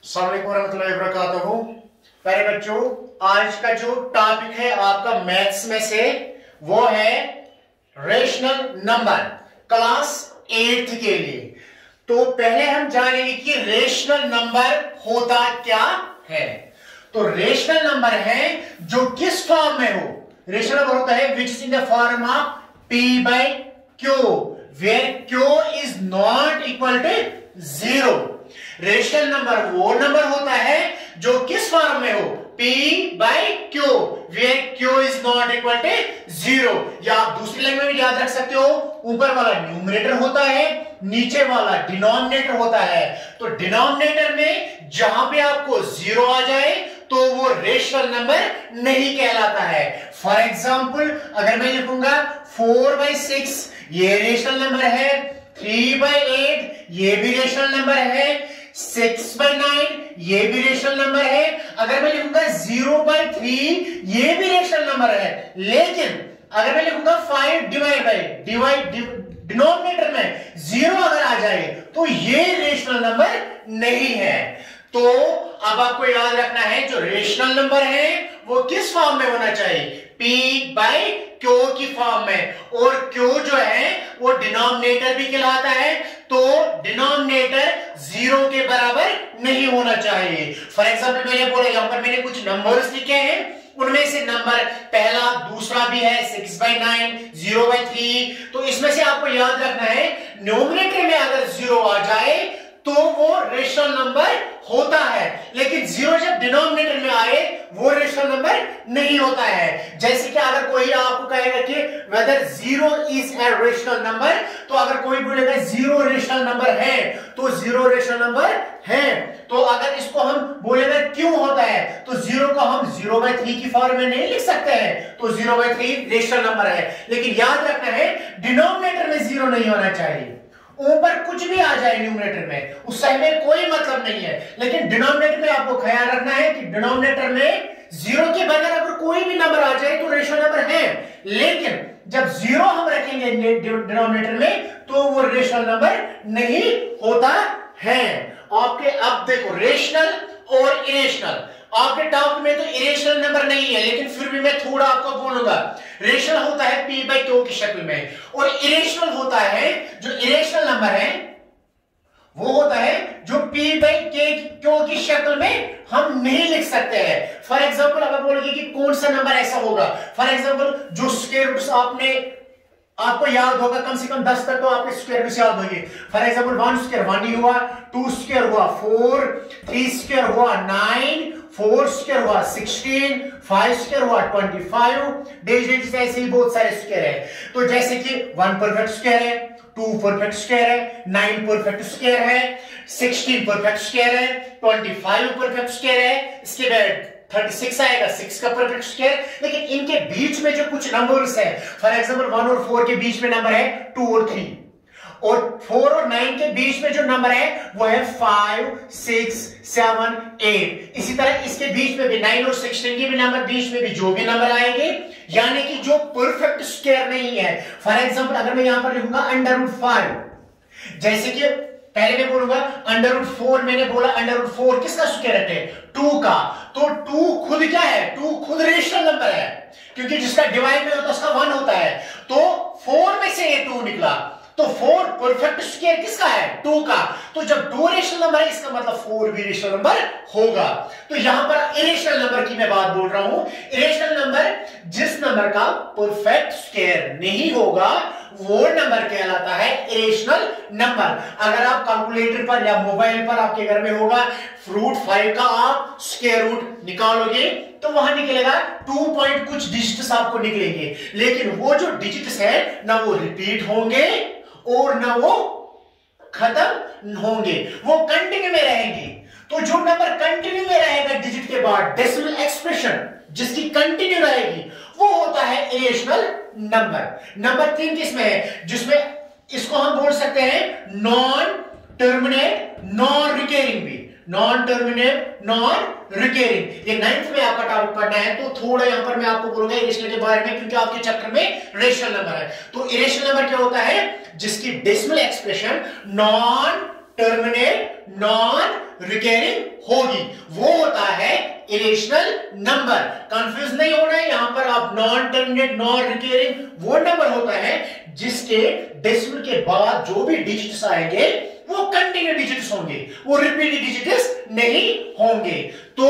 अस्सलाम वालेकुम warahmatullahi wabarakatuh। प्यारे बच्चों, आज का जो टॉपिक है आपका मैथ्स में से वो है रेशनल नंबर क्लास 8th के लिए। तो पहले हम जानेंगे कि रेशनल नंबर होता क्या है। तो रेशनल नंबर है जो किस फॉर्म में हो। रेशनल नंबर होता है which is in the form of p/q where q is not equal to 0। Rational number वो नंबर होता है जो किस फॉर्म में हो, p/q where q is not equal to 0। या आप दूसरी लैंग्वेज में याद रख सकते हो, ऊपर वाला न्यूमरेटर होता है, नीचे वाला डिनोमिनेटर होता है। तो डिनोमिनेटर में जहां पे आपको 0 आ जाए तो वो रेशनल नंबर नहीं कहलाता है। फॉर एग्जाम्पल अगर मैं लिखूंगा 4/6 ये रेशनल नंबर है, 3/8 ये भी रेशनल नंबर है, 6/9 ये भी रेशनल नंबर है। अगर मैं लिखूंगा 0/3 ये भी रेशनल नंबर है। लेकिन अगर मैं लिखूंगा 5 डिनोमिनेटर में 0 अगर आ जाए तो ये रेशनल नंबर नहीं है। तो अब आपको याद रखना है जो रेशनल नंबर है वो किस फॉर्म में होना चाहिए, p/q की फॉर्म में। और q जो है वो डिनोमिनेटर भी कहलाता है, तो डिनोमिनेटर 0 के बराबर नहीं होना चाहिए। फॉर एग्जांपल मैंने बोला यहां पर मैंने कुछ नंबर्स लिखे हैं, उनमें से नंबर पहला दूसरा भी है 6/9 0/3। तो इसमें से आपको याद रखना है न्यूमरेटर में अगर 0 आ जाए तो वो रेशनल नंबर होता है, लेकिन 0 जब डिनोमिनेटर में आए वो रेशनल नंबर नहीं होता है। जैसे कि अगर कोई आपको कहेगा कि whether 0 is a rational number, तो अगर कोई बोलेगा 0 रेशनल नंबर है तो 0 रेशनल नंबर है। तो अगर इसको हम बोलेगा क्यों होता है तो 0 को हम 0/3 की फॉर्म में नहीं लिख सकते हैं, तो 0/3 रेशनल नंबर है। लेकिन याद रखना है डिनोमिनेटर में 0 नहीं होना चाहिए। ऊपर कुछ भी आ जाए न्यूमरेटर में उससे हमें कोई मतलब नहीं है, लेकिन डिनोमिनेटर में आपको ख्याल रखना है कि डिनोमिनेटर में 0 के बगैर अगर कोई भी नंबर आ जाए तो रेशनल नंबर है। लेकिन जब 0 हम रखेंगे डिनोमिनेटर में तो वो रेशनल नंबर नहीं होता है। आपके अब देखो रेशनल और इरेशनल, आपके टाउट में तो इरेशनल नंबर नहीं है, लेकिन फिर भी मैं थोड़ा आपको बोलूंगा। रेशनल होता है p/q की शक्ल में, और इरेशनल होता है जो इरेशनल नंबर है वो होता है जो p/q की शक्ल में हम नहीं लिख सकते हैं। फॉर एग्जांपल अगर बोलोगे कि कौन सा नंबर ऐसा होगा, फॉर एग्जांपल जो स्क्वायर रूट्स आपको याद होगा कम से कम 10 तक तो आपके स्क्वायर रूट्स याद होंगे। फॉर एग्जांपल 1 स्क्वायर 1 ही हुआ, 2 स्क्वायर हुआ 4, 3 स्क्वायर हुआ 9, 4 स्क्वायर हुआ 16, 5 स्क्वायर हुआ 25। ऐसे ही बहुत सारे स्क्वायर है। तो जैसे कि 1 परफेक्ट स्क्वायर है, 2 परफेक्ट स्क्वायर है, 9 परफेक्ट स्क्वायर है, 16 परफेक्ट स्क्वायर है, 25 परफेक्ट स्क्वायर है, इसके बाद 36 आएगा 6 का परफेक्ट स्क्वायर। लेकिन इनके बीच में जो कुछ नंबर्स है, फॉर एग्जांपल 1 और 4 के बीच में नंबर है 2 और 3, और 4 और 9 के बीच में जो नंबर है वो है 5, 6, 7, 8। इसी तरह इसके बीच में भी 9 और 16 के भी नंबर बीच में भी जो भी नंबर आएंगे, यानी कि जो परफेक्ट स्क्वायर नहीं है। फॉर एग्जांपल अगर मैं यहां पर लिखूंगा √5, जैसे कि पहले मैं बोलूंगा √4, मैंने बोला √4 किसका स्क्वायर है, 2 का। तो 2 खुद क्या है, 2 खुद रेशनल नंबर है, क्योंकि जिसका डिवाइड में होता है उसका 1 होता है। तो 4 में से ये 2 निकला, तो 4 परफेक्ट स्क्वायर किसका है, 2 का। तो जब 2 रेशनल नंबर है इसका मतलब 4 भी रेशनल नंबर होगा। तो यहां पर इरेशनल नंबर की मैं बात बोल रहा हूं। इरेशनल नंबर जिस नंबर का परफेक्ट स्क्वायर नहीं होगा वो नंबर कहलाता है इरेशनल नंबर। अगर आप कैलकुलेटर पर या मोबाइल पर आपके घर में होगा √5 का आप स्क्वायर रूट निकालोगे तो वहां निकलेगा 2 पॉइंट कुछ डिजिट्स आपको निकलेंगे, लेकिन वो जो डिजिट्स है ना वो रिपीट होंगे और ना वो खत्म होंगे, वो कंटिन्यू में रहेंगे। तो जो नंबर कंटिन्यू में रहेगा डिजिट के बाद, डेसिमल एक्सप्रेशन जिसकी कंटिन्यू रहेगी, वो होता है इरेशनल नंबर। नंबर 3 किसमें है, जिसमें इसको हम बोल सकते हैं नॉन टर्मिनेट नॉन रिकरिंग भी, नॉन टर्मिनेट नॉन रिकरिंग। ये 9th में आपका टॉपिक पढ़ना है, तो थोड़ा यहां पर मैं आपको बोलूंगा इरेशनल के बारे में, क्योंकि आपके चैप्टर में रेशनल नंबर है। तो इरेशनल नंबर क्या होता है, जिसकी decimal expression non terminate non recurring होगी, वो होता है इरेशनल नंबर। कंफ्यूज नहीं होना है, यहां पर आप नॉन टर्मिनेट नॉन रिकरिंग वो नंबर होता है जिसके डेसिमल के बाद जो भी डिजिट्स आएंगे वो कंटिन्यू डिजिट्स होंगे, वो रिपीटेड डिजिट्स नहीं होंगे। तो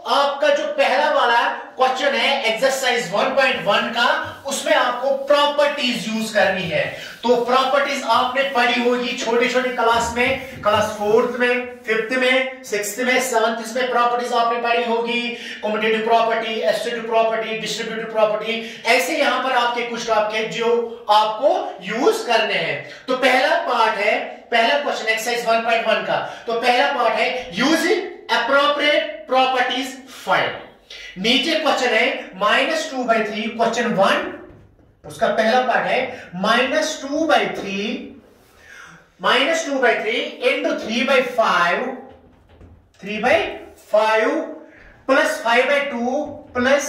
आपका जो पहला वाला क्वेश्चन है एक्सरसाइज 1.1 का, उसमें आपको प्रॉपर्टीज यूज करनी है। तो प्रॉपर्टीज आपने पढ़ी होगी छोटे छोटे क्लास में, क्लास 4th में, 5th में, 6th में, 7th में प्रॉपर्टीज आपने पढ़ी होगी। Commutative property, associative property, distributive property, ऐसे यहां पर आपके कुछ आपके जो आपको यूज करने हैं। तो पहला पार्ट है, पहला क्वेश्चन एक्सरसाइज 1.1 का, तो पहला पार्ट है यूजिंग एप्रोप्रिएट प्रॉपर्टीज फाइंड। नीचे क्वेश्चन है -2/3, क्वेश्चन 1 उसका पहला पार्ट है -2/3 into 3/5 plus 5/2 plus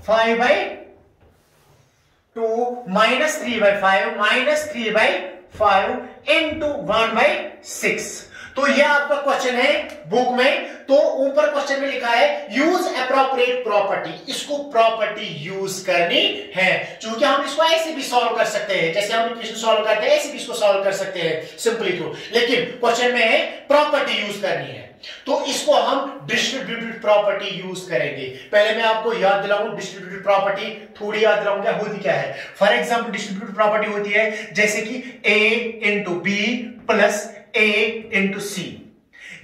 5/2 minus 3/5 into 1/6। तो यह आपका क्वेश्चन है बुक में। तो ऊपर क्वेश्चन में लिखा है यूज एप्रोप्रिएट प्रॉपर्टी, इसको प्रॉपर्टी यूज करनी है। क्योंकि हम इसको ऐसे भी सॉल्व कर सकते हैं, जैसे हम इक्वेशन सॉल्व करते हैं ऐसे भी इसको सॉल्व कर सकते हैं सिंपली थ्रू, लेकिन क्वेश्चन में है प्रॉपर्टी यूज करनी है, तो इसको हम डिस्ट्रीब्यूटिव प्रॉपर्टी यूज करेंगे। पहले मैं आपको याद दिलाऊं डिस्ट्रीब्यूटिव प्रॉपर्टी, थोड़ी याद दिलाऊं क्या होती क्या है। फॉर एग्जांपल डिस्ट्रीब्यूटिव प्रॉपर्टी होती है जैसे कि a into b plus a into c.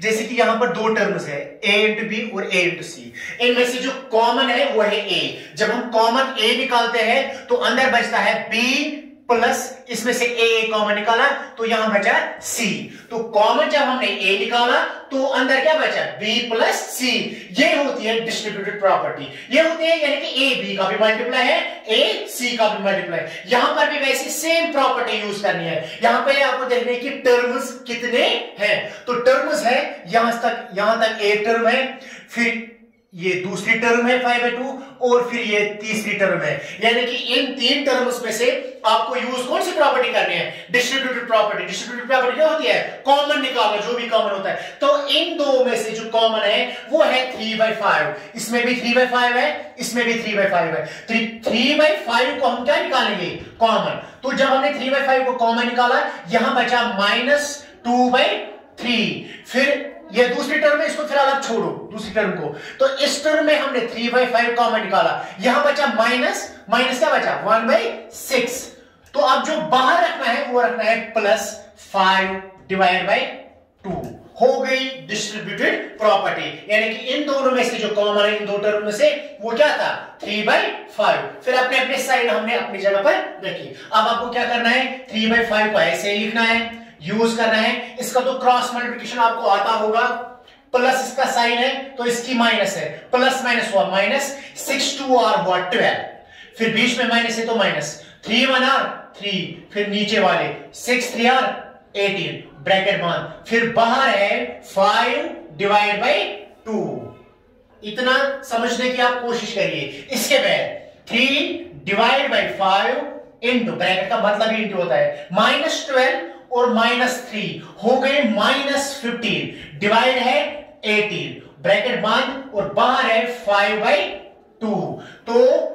जैसे कि यहां पर दो टर्म्स है a इंटू बी और a इंटू सी, इनमें से जो कॉमन है वो है a। जब हम कॉमन a निकालते हैं तो अंदर बचता है b प्लस इसमें से a कॉमन निकाला तो यहां बचा c। तो कॉमन जब हमने a निकाला तो अंदर क्या बचा b प्लस c। ये होती है डिस्ट्रीब्यूटिव प्रॉपर्टी, ये होती है यानी कि a b का भी मल्टीप्लाई है, a c का भी मल्टीप्लाई। यहां पर भी वैसे सेम प्रॉपर्टी यूज करनी है। यहां पहले आपको देखने की टर्म्स कितने हैं, तो टर्म्स है यहां तक एक टर्म है, फिर ये दूसरी टर्म है 5/2 और फिर ये तीसरी टर्म है, यानी कि इन तीन टर्म्स में से आपको यूज कौन सी प्रॉपर्टी करनी है, डिस्ट्रीब्यूटिव प्रॉपर्टी। डिस्ट्रीब्यूटिव प्रॉपर्टी क्या होती है, कॉमन निकालना, जो भी कॉमन होता है। तो इन दो में से जो कॉमन है वो है 3/5, इसमें भी 3/5 है, इसमें भी 3/5 है। 3/5 को हम क्या निकालेंगे, कॉमन। तो जब हमने 3/5 को कॉमन निकाला यहां बचा -2/3, फिर ये दूसरी टर्म है, इसको फिर अलग छोड़ो दूसरी टर्म को। तो इस टर्म में हमने 3/5 कॉमन निकाला, यहां बचा माइनस क्या बचा 1/6। तो अब जो बाहर रखना है वो रखना है +5/2 हो गई डिस्ट्रीब्यूटेड प्रॉपर्टी। यानी कि इन दोनों में से जो कॉमन है इन दो टर्म में से वो क्या था 3/5। फिर अपने अपने साइड हमने अपनी जगह पर रखी। अब आपको क्या करना है, 3/5 को ऐसे ही लिखना है, यूज करना है। इसका तो क्रॉस मल्टीप्लिकेशन आपको आता होगा, प्लस इसका साइन है तो इसकी माइनस है, प्लस माइनस हुआ माइनस, 6 2 r हुआ 12, फिर बीच में माइनस है तो माइनस, 3 1 r 3, फिर नीचे वाले 6 3 r 18 ब्रैकेट बंद, फिर बाहर है 5/2। इतना समझने की आप कोशिश करिए। इसके बाद 3/5 इंटू, ब्रैकेट का मतलब ही इंटू होता है, -12 और -3 हो गए -15, डिवाइड है 18 ब्रैकेट बंद और बाहर है 5/2। तो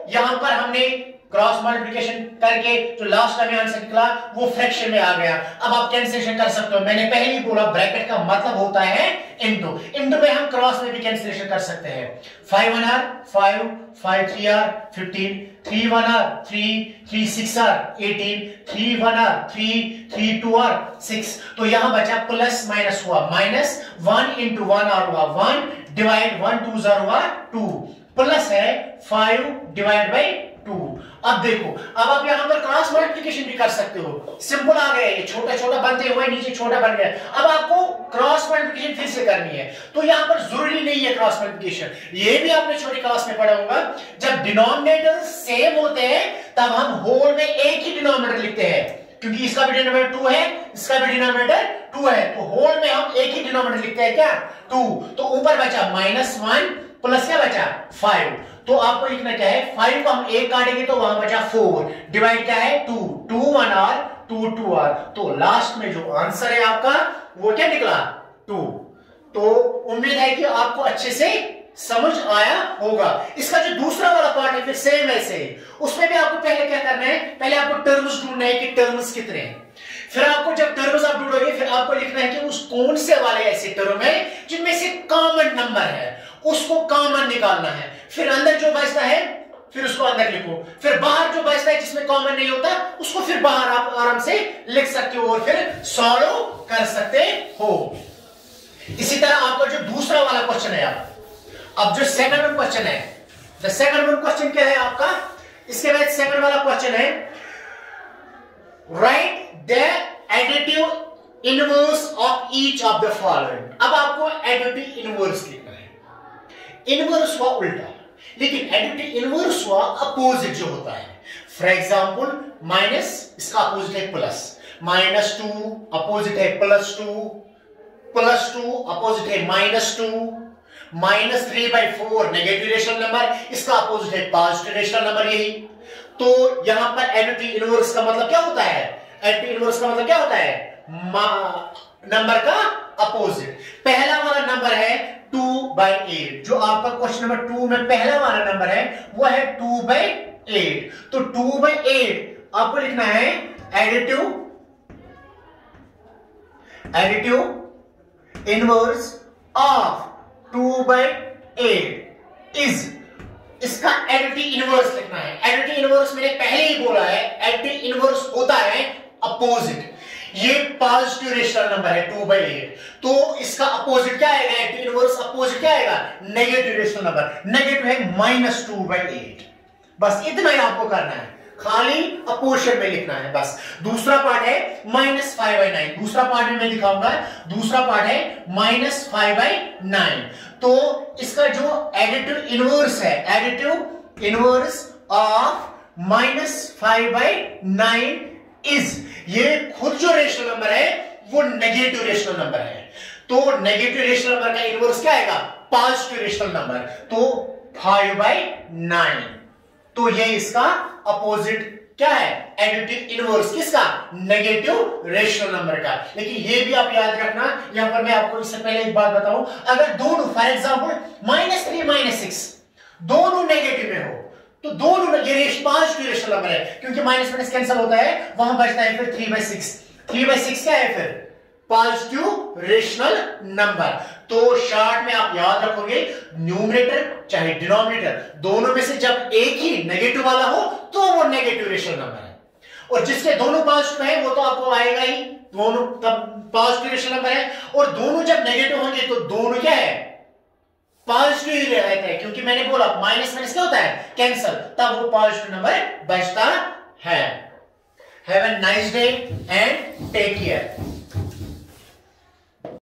यहां पर हमने क्रॉस मल्टीप्लिकेशन करके जो लास्ट का आंसर निकला वो फ्रैक्शन में आ गया। अब आप कैंसिलेशन कर सकते हो, मैंने पहले ही बोला ब्रैकेट का मतलब होता है इनटू, इनटू में हम क्रॉस में भी कैंसिलेशन कर सकते हैं। 5 1 r 5, 5 3 r 15, 3 1 r 3, 3 6 r 18, 3 1 r 3, 3 2 r 6। तो यहां बचा प्लस माइनस हुआ माइनस, 1 इंटू 1 r हुआ 1, डिवाइड 1 2 r हुआ 2, प्लस है 5/2। अब देखो, अब आप यहां पर क्रॉस मल्टीप्लिकेशन भी कर सकते हो, सिंपल आ गया, ये छोटा छोटा बनते हुए नीचे छोटा बन गया। अब आपको क्रॉस मल्टीप्लिकेशन फिर से करनी है, तो यहां पर जरूरी नहीं है क्रॉस मल्टीप्लिकेशन, ये भी आपने छोटी क्लास में पढ़ा होगा। जब डिनोमिनेटर सेम होते हैं तब हम होल में एक ही डिनोमिनेटर लिखते हैं, क्योंकि इसका भी डिनोमिनेटर 2 है, इसका भी डिनोमिनेटर 2 है, तो होल में हम एक ही डिनोमिनेटर लिखते हैं क्या 2। तो ऊपर बचा -1 प्लस क्या बचा 5। तो आपको लिखना क्या है, 5 को हम 1 काटेंगे तो वहां बचा 4, डिवाइड क्या है 2, 2 1 r 2 2 r। तो लास्ट में जो आंसर है आपका वो क्या निकला 2। तो उम्मीद है कि आपको अच्छे से समझ आया होगा। इसका जो दूसरा वाला पार्ट है फिर सेम ऐसे ही, उसमें भी आपको पहले क्या करना है, पहले आपको टर्म्स ढूंढना है कि टर्म्स कितने हैं। फिर आपको जब टर्म्स आप ढूंढोगे फिर आपको लिखना है कि उस कौन से वाले ऐसे टर्म है जिनमें से कॉमन नंबर है, उसको कॉमन निकालना है। फिर अंदर जो बचता है फिर उसको अंदर लिखो, फिर बाहर जो बचता है जिसमें कॉमन नहीं होता उसको फिर बाहर आप आराम से लिख सकते हो और फिर सॉल्व कर सकते हो। इसी तरह आपका जो दूसरा वाला क्वेश्चन है, अब जो सेकंड वन क्वेश्चन है, द सेकंड वन क्वेश्चन क्या है आपका, इसके बाद सेकंड वाला क्वेश्चन है right the additive inverse of each of the following. अब आपको एडिटिव इनवर्स लिखना है। इनवर्स हुआ उल्टा, लेकिन एडिटिव इनवर्स हुआ अपोजिट जो होता है। फॉर एग्जांपल माइनस, इसका अपोजिट है प्लस, -2 अपोजिट है +2, +2 अपोजिट है -2, -3/4 नेगेटिव रेशनल नंबर, इसका अपोजिट है पॉजिटिव रेशनल नंबर। यही तो यहां पर एडिटिव इनवर्स का मतलब क्या होता है, एडिटिव इनवर्स का मतलब क्या होता है, नंबर का अपोजिट। पहला वाला नंबर है 2/8, जो आपका क्वेश्चन नंबर 2 में पहला वाला नंबर है वो है 2/8। तो 2/8 आपको लिखना है एडिटिव इनवर्स ऑफ 2/8 इज, इसका एडिटिव इनवर्स लिखना है। एडिटिव इनवर्स मैंने पहले ही बोला है, एडिटिव इनवर्स होता है अपोजिट। ये पॉजिटिव रेशनल नंबर है 2/8, तो इसका अपोजिट क्या आएगा, एडिटिव इनवर्स अपोजिट क्या आएगा, नेगेटिव रेशनल नंबर। नेगेटिव है -2/8। बस इतना ही आपको करना है, खाली अपोजिशन में लिखना है बस। दूसरा पार्ट है -5/9, दूसरा पार्ट में मैं दिखाऊंगा। दूसरा पार्ट है -5/9। तो इसका जो एडिटिव इनवर्स है, एडिटिव इनवर्स ऑफ -5/9 इज, ये खुद जो रेशनल नंबर है वो नेगेटिव रेशनल नंबर है। तो नेगेटिव रेशनल नंबर का इनवर्स क्या आएगा, पॉजिटिव रेशनल नंबर, तो 5/9। तो ये इसका अपोजिट क्या है, एडिटिव इनवर्स किसका, नेगेटिव रेशनल नंबर का। लेकिन ये भी आप याद रखना, यहां पर मैं आपको इससे पहले एक बात बताऊं, अगर दोनों फॉर एग्जांपल -3 -6 दोनों नेगेटिव में हो तो दोनों ये पॉजिटिव रेशनल नंबर है, क्योंकि माइनस कैंसिल होता है, वहां बचता है फिर 3/6। 3/6 क्या है फिर, पॉजिटिव रेशनल नंबर। तो शॉर्ट में आप याद रखोगे, न्यूमरेटर चाहे डिनोमिनेटर दोनों में से जब एक ही नेगेटिव वाला हो तो वो नेगेटिव रेशनल नंबर है, और जिसके दोनों पॉजिटिव है वो तो आपको आएगा ही, दोनों तब पॉजिटिव रेशनल नंबर है। और दोनों जब नेगेटिव होंगे तो दोनों क्या है, पॉजिटिव ही रहता है, क्योंकि मैंने बोला माइनस क्या होता है, कैंसल, तब वो पॉजिटिव नंबर बचता है। Have a nice day and take care.